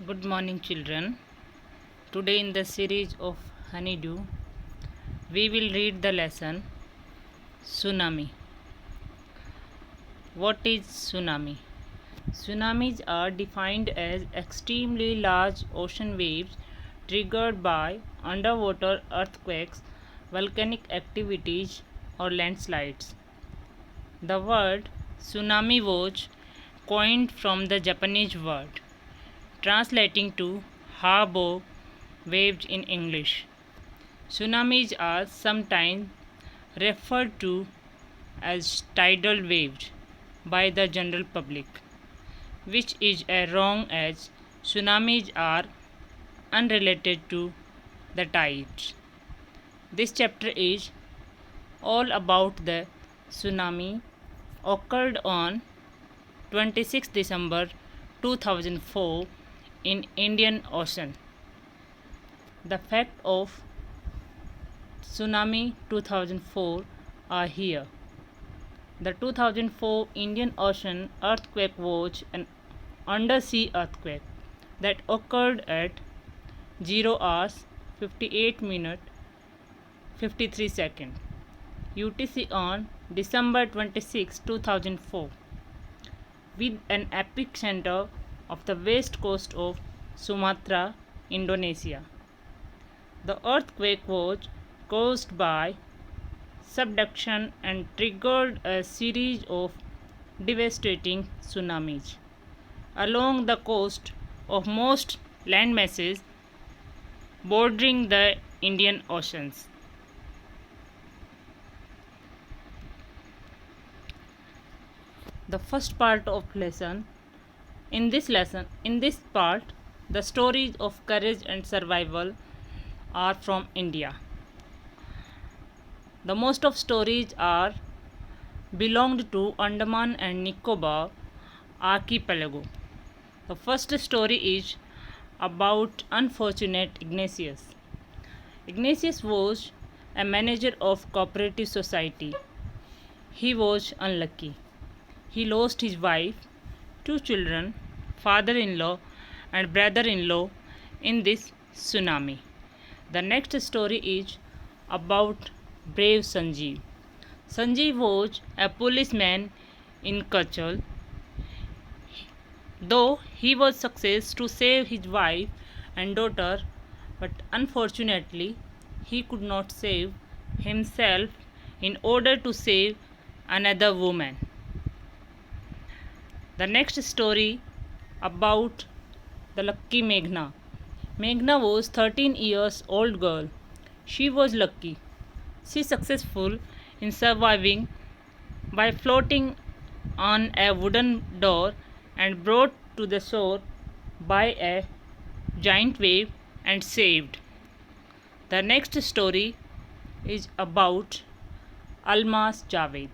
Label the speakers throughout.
Speaker 1: Good morning, children. Today, in the series of Honeydew, we will read the lesson Tsunami. What is tsunami? Tsunamis are defined as extremely large ocean waves triggered by underwater earthquakes, volcanic activities, or landslides. The word tsunami was coined from the Japanese word, translating to harbor waves in English. Tsunamis are sometimes referred to as tidal waves by the general public, which is a wrong as tsunamis are unrelated to the tides. This chapter is all about the tsunami occurred on 26 December 2004 in Indian Ocean. The fact of Tsunami 2004 are here. The 2004 Indian Ocean earthquake was an undersea earthquake that occurred at 0 hours 58 minutes 53 seconds UTC on December 26, 2004, with an epicenter of the west coast of Sumatra, Indonesia. The earthquake was caused by subduction and triggered a series of devastating tsunamis along the coast of most landmasses bordering the Indian Oceans. The first part of lesson. In this part, the stories of courage and survival are from India. The most of stories are belonged to Andaman and Nicobar archipelago. The first story is about unfortunate Ignatius. Ignatius was a manager of cooperative society. He was unlucky. He lost his wife, two children, father-in-law and brother-in-law in this tsunami. The next story is about brave Sanjeev. Sanjeev was a policeman in Kachal. Though he was success to save his wife and daughter, but unfortunately he could not save himself in order to save another woman. The next story about the lucky Meghna. Meghna was 13 years old girl. She was lucky. She successful in surviving by floating on a wooden door and brought to the shore by a giant wave and saved. The next story is about Almas Javed.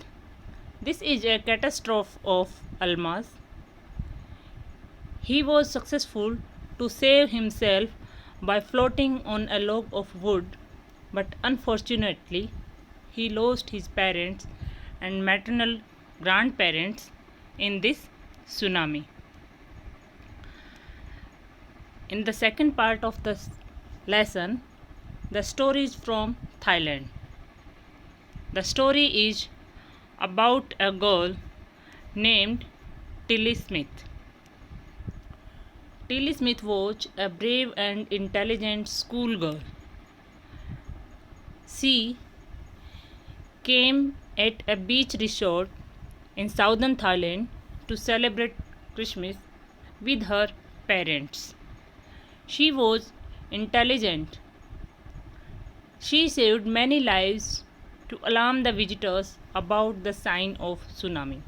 Speaker 1: This is a catastrophe of Almas. He was successful to save himself by floating on a log of wood, but unfortunately, he lost his parents and maternal grandparents in this tsunami. In the second part of the lesson, the story is from Thailand. The story is about a girl named Tilly Smith. Tilly Smith was a brave and intelligent schoolgirl. She came at a beach resort in southern Thailand to celebrate Christmas with her parents. She was intelligent. She saved many lives to alarm the visitors about the sign of tsunami.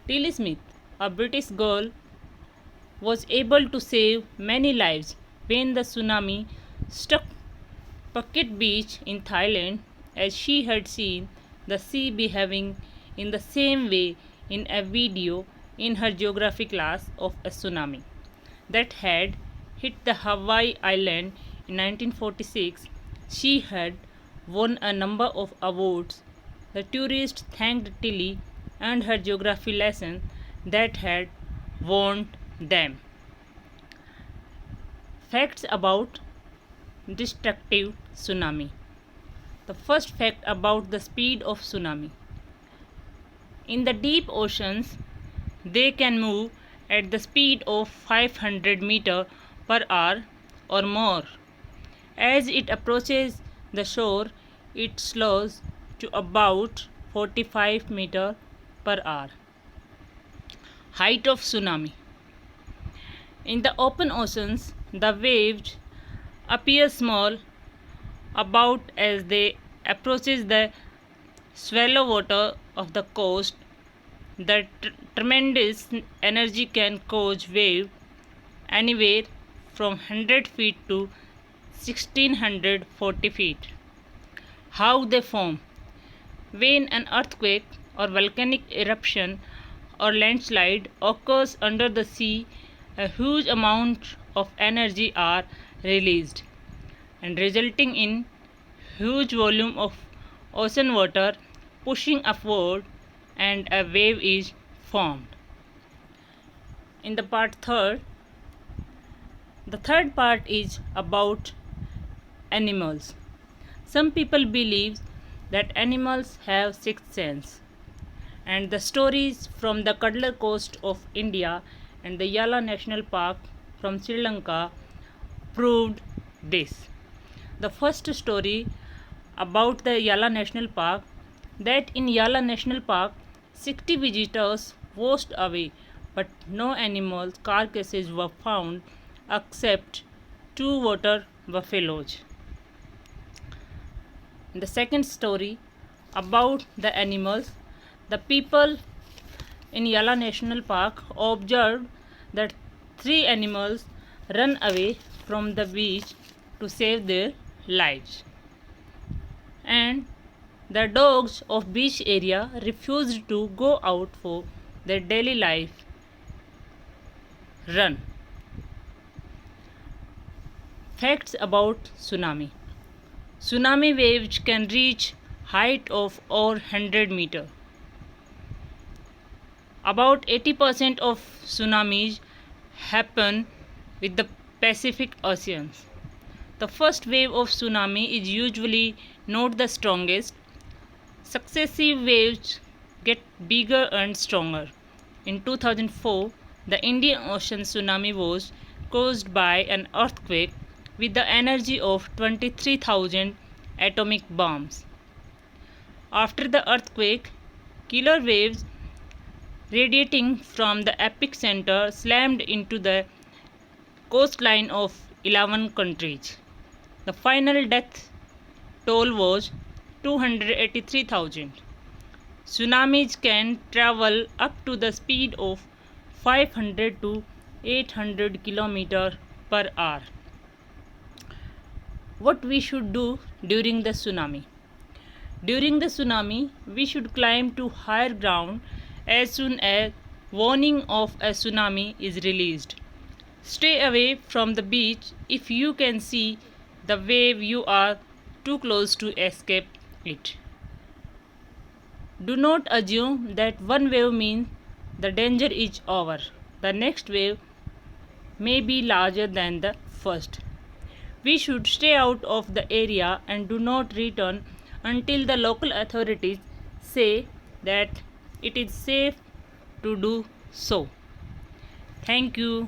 Speaker 1: Tilly Smith, a British girl, was able to save many lives when the tsunami struck Phuket Beach in Thailand, as she had seen the sea behaving in the same way in a video in her geography class of a tsunami that had hit the Hawaii island in 1946. She had won a number of awards. The tourists thanked Tilly and her geography lesson that had warned them. Facts about destructive tsunami. The first fact about the speed of tsunami. In the deep oceans, they can move at the speed of 500 meter per hour or more. As it approaches the shore, it slows to about 45 meter per hour. Height of tsunami. In the open oceans, the waves appear small about as they approaches the shallow water of the coast. The tremendous energy can cause waves anywhere from 100 feet to 1640 feet. How they form. When an earthquake or volcanic eruption or landslide occurs under the sea, a huge amount of energy are released and resulting in huge volume of ocean water pushing upward and a wave is formed. In the part third, the third part is about animals. Some people believe that animals have sixth sense, and the stories from the Cuddler coast of India and the Yala National Park from Sri Lanka proved this. The first story about the Yala National Park, that in Yala National Park 60 visitors washed away, but no animal carcasses were found except two water buffaloes. The second story about the animals, the people in Yala National Park observed that three animals run away from the beach to save their lives, and the dogs of beach area refused to go out for their daily life run. Facts about tsunami. Tsunami waves can reach height of over 100 meter. About 80% of tsunamis happen with the Pacific Oceans. The first wave of tsunami is usually not the strongest. Successive waves get bigger and stronger. In 2004, the Indian Ocean tsunami was caused by an earthquake with the energy of 23,000 atomic bombs. After the earthquake, killer waves radiating from the epicenter slammed into the coastline of 11 countries. The final death toll was 283,000. Tsunamis can travel up to the speed of 500 to 800 km per hour. What we should do during the tsunami? During the tsunami, we should climb to higher ground as soon as warning of a tsunami is released. Stay away from the beach if you can see the wave you are too close to escape it. Do not assume that one wave means the danger is over. The next wave may be larger than the first. We should stay out of the area and do not return until the local authorities say that it is safe to do so. Thank you.